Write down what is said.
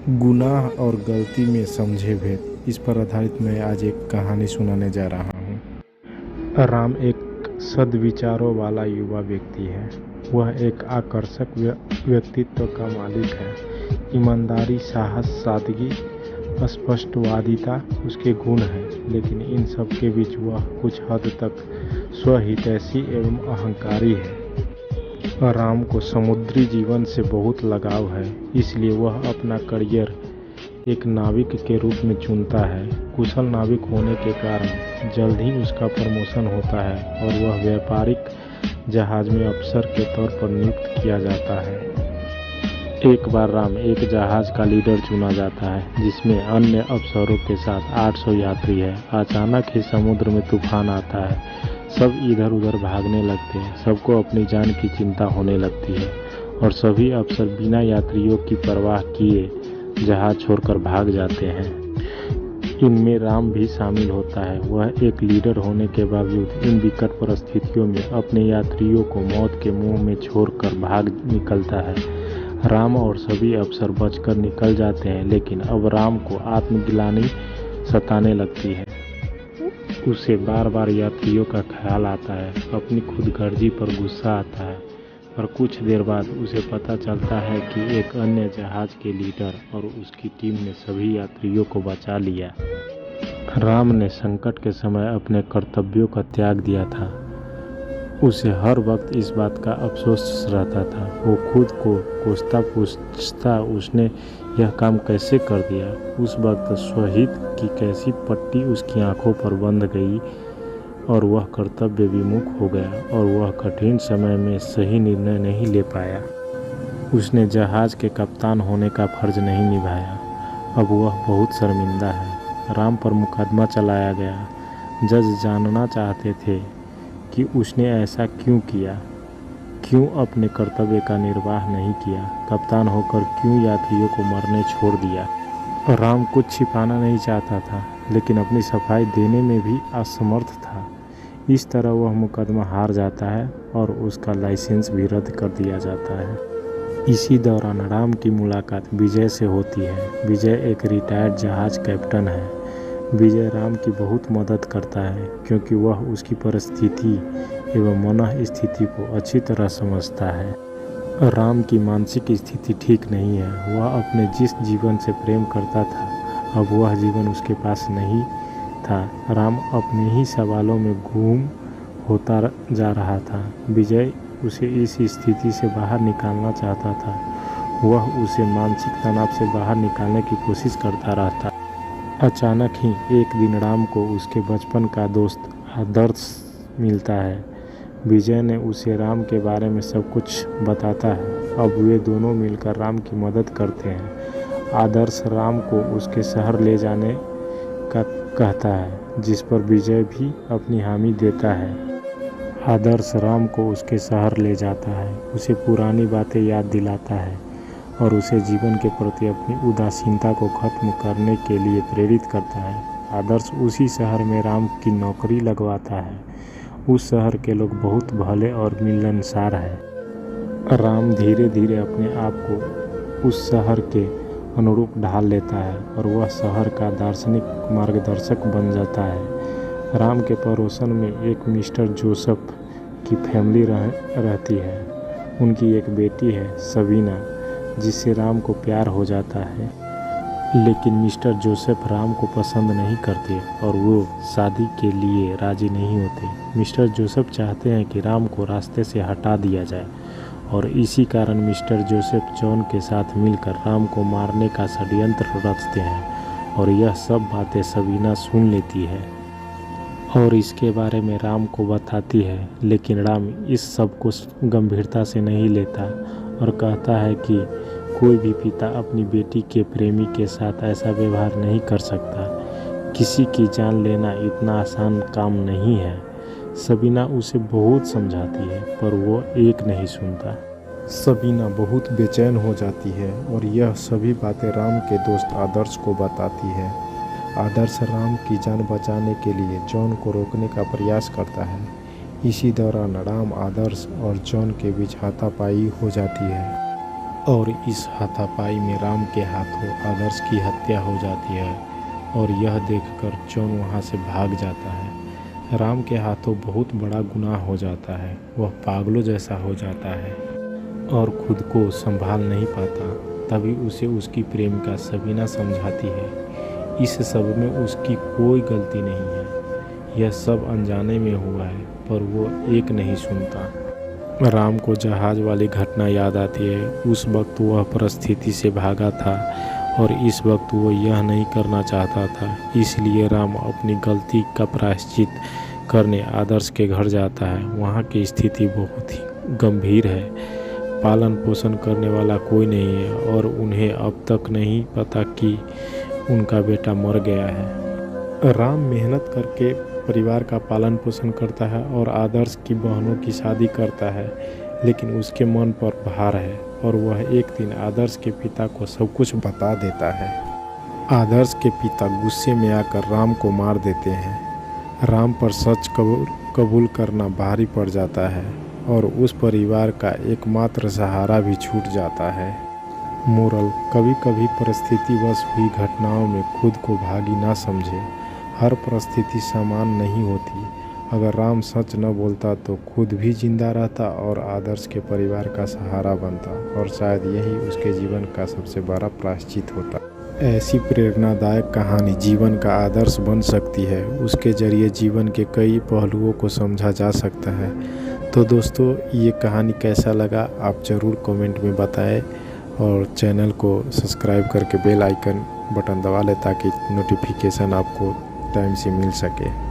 गुनाह और गलती में समझे भेद, इस पर आधारित मैं आज एक कहानी सुनाने जा रहा हूँ। राम एक सद्विचारों वाला युवा व्यक्ति है। वह एक आकर्षक व्यक्तित्व का मालिक है। ईमानदारी, साहस, सादगी, स्पष्टवादिता उसके गुण हैं, लेकिन इन सब के बीच वह कुछ हद तक स्वहितैषी एवं अहंकारी है। राम को समुद्री जीवन से बहुत लगाव है, इसलिए वह अपना करियर एक नाविक के रूप में चुनता है। कुशल नाविक होने के कारण जल्द ही उसका प्रमोशन होता है और वह व्यापारिक जहाज में अफसर के तौर पर नियुक्त किया जाता है। एक बार राम एक जहाज का लीडर चुना जाता है, जिसमें अन्य अफसरों के साथ 800 यात्री है। अचानक ही समुद्र में तूफान आता है। सब इधर उधर भागने लगते हैं। सबको अपनी जान की चिंता होने लगती है और सभी अफसर बिना यात्रियों की परवाह किए जहाज छोड़कर भाग जाते हैं। इनमें राम भी शामिल होता है। वह एक लीडर होने के बावजूद इन विकट परिस्थितियों में अपने यात्रियों को मौत के मुंह में छोड़कर भाग निकलता है। राम और सभी अफसर बचकर निकल जाते हैं, लेकिन अब राम को आत्मग्लानि सताने लगती है। उसे बार बार यात्रियों का ख्याल आता है, अपनी खुदगर्जी पर गुस्सा आता है। पर कुछ देर बाद उसे पता चलता है कि एक अन्य जहाज के लीडर और उसकी टीम ने सभी यात्रियों को बचा लिया। राम ने संकट के समय अपने कर्तव्यों का त्याग दिया था। उसे हर वक्त इस बात का अफसोस रहता था। वो खुद को कोसता पूछता, उसने यह काम कैसे कर दिया। उस वक्त स्वहित की कैसी पट्टी उसकी आंखों पर बंध गई और वह कर्तव्य विमुख हो गया और वह कठिन समय में सही निर्णय नहीं ले पाया। उसने जहाज के कप्तान होने का फर्ज नहीं निभाया। अब वह बहुत शर्मिंदा है। राम पर मुकदमा चलाया गया। जज जानना चाहते थे कि उसने ऐसा क्यों किया, क्यों अपने कर्तव्य का निर्वाह नहीं किया, कप्तान होकर क्यों यात्रियों को मरने छोड़ दिया। राम कुछ छिपाना नहीं चाहता था, लेकिन अपनी सफाई देने में भी असमर्थ था। इस तरह वह मुकदमा हार जाता है और उसका लाइसेंस भी रद्द कर दिया जाता है। इसी दौरान राम की मुलाकात विजय से होती है। विजय एक रिटायर्ड जहाज कैप्टन है। विजय राम की बहुत मदद करता है, क्योंकि वह उसकी परिस्थिति एवं मन स्थिति को अच्छी तरह समझता है। राम की मानसिक स्थिति ठीक नहीं है। वह अपने जिस जीवन से प्रेम करता था, अब वह जीवन उसके पास नहीं था। राम अपने ही सवालों में गुम होता जा रहा था। विजय उसे इस स्थिति से बाहर निकालना चाहता था। वह उसे मानसिक तनाव से बाहर निकालने की कोशिश करता रहता। अचानक ही एक दिन राम को उसके बचपन का दोस्त आदर्श मिलता है। विजय ने उसे राम के बारे में सब कुछ बताता है। अब वे दोनों मिलकर राम की मदद करते हैं। आदर्श राम को उसके शहर ले जाने का कहता है, जिस पर विजय भी अपनी हामी देता है। आदर्श राम को उसके शहर ले जाता है, उसे पुरानी बातें याद दिलाता है और उसे जीवन के प्रति अपनी उदासीनता को खत्म करने के लिए प्रेरित करता है। आदर्श उसी शहर में राम की नौकरी लगवाता है। उस शहर के लोग बहुत भले और मिलनसार हैं। राम धीरे धीरे अपने आप को उस शहर के अनुरूप ढाल लेता है और वह शहर का दार्शनिक मार्गदर्शक बन जाता है। राम के पड़ोसन में एक मिस्टर जोसेफ की फैमिली रहती है। उनकी एक बेटी है, सबीना, जिससे राम को प्यार हो जाता है। लेकिन मिस्टर जोसेफ राम को पसंद नहीं करते और वो शादी के लिए राजी नहीं होते। मिस्टर जोसेफ चाहते हैं कि राम को रास्ते से हटा दिया जाए और इसी कारण मिस्टर जोसेफ जॉन के साथ मिलकर राम को मारने का षड्यंत्र रचते हैं और यह सब बातें सबीना सुन लेती है और इसके बारे में राम को बताती है। लेकिन राम इस सब को गंभीरता से नहीं लेता और कहता है कि कोई भी पिता अपनी बेटी के प्रेमी के साथ ऐसा व्यवहार नहीं कर सकता। किसी की जान लेना इतना आसान काम नहीं है। सबीना उसे बहुत समझाती है, पर वो एक नहीं सुनता। सबीना बहुत बेचैन हो जाती है और यह सभी बातें राम के दोस्त आदर्श को बताती है। आदर्श राम की जान बचाने के लिए जॉन को रोकने का प्रयास करता है। इसी दौरान राम, आदर्श और जॉन के बीच हाथापाई हो जाती है। और इस हाथापाई में राम के हाथों आदर्श की हत्या हो जाती है और यह देखकर चौन वहाँ से भाग जाता है। राम के हाथों बहुत बड़ा गुनाह हो जाता है, वह पागलों जैसा हो जाता है और खुद को संभाल नहीं पाता। तभी उसे उसकी प्रेमिका सबीना समझाती है इस सब में उसकी कोई गलती नहीं है, यह सब अनजाने में हुआ है, पर वो एक नहीं सुनता। राम को जहाज वाली घटना याद आती है। उस वक्त वह परिस्थिति से भागा था और इस वक्त वो यह नहीं करना चाहता था, इसलिए राम अपनी गलती का प्रायश्चित करने आदर्श के घर जाता है। वहाँ की स्थिति बहुत ही गंभीर है, पालन पोषण करने वाला कोई नहीं है और उन्हें अब तक नहीं पता कि उनका बेटा मर गया है। राम मेहनत करके परिवार का पालन पोषण करता है और आदर्श की बहनों की शादी करता है, लेकिन उसके मन पर भार है और वह एक दिन आदर्श के पिता को सब कुछ बता देता है। आदर्श के पिता गुस्से में आकर राम को मार देते हैं। राम पर सच कबूल करना भारी पड़ जाता है और उस परिवार का एकमात्र सहारा भी छूट जाता है। मोरल: कभी कभी परिस्थितिवश हुई घटनाओं में खुद को भागी ना समझे। हर परिस्थिति समान नहीं होती। अगर राम सच न बोलता तो खुद भी जिंदा रहता और आदर्श के परिवार का सहारा बनता, और शायद यही उसके जीवन का सबसे बड़ा प्रायश्चित होता। ऐसी प्रेरणादायक कहानी जीवन का आदर्श बन सकती है। उसके जरिए जीवन के कई पहलुओं को समझा जा सकता है। तो दोस्तों, ये कहानी कैसा लगा आप ज़रूर कमेंट में बताएं और चैनल को सब्सक्राइब करके बेल आइकन बटन दबा लें ताकि नोटिफिकेशन आपको टाइम से मिल सके।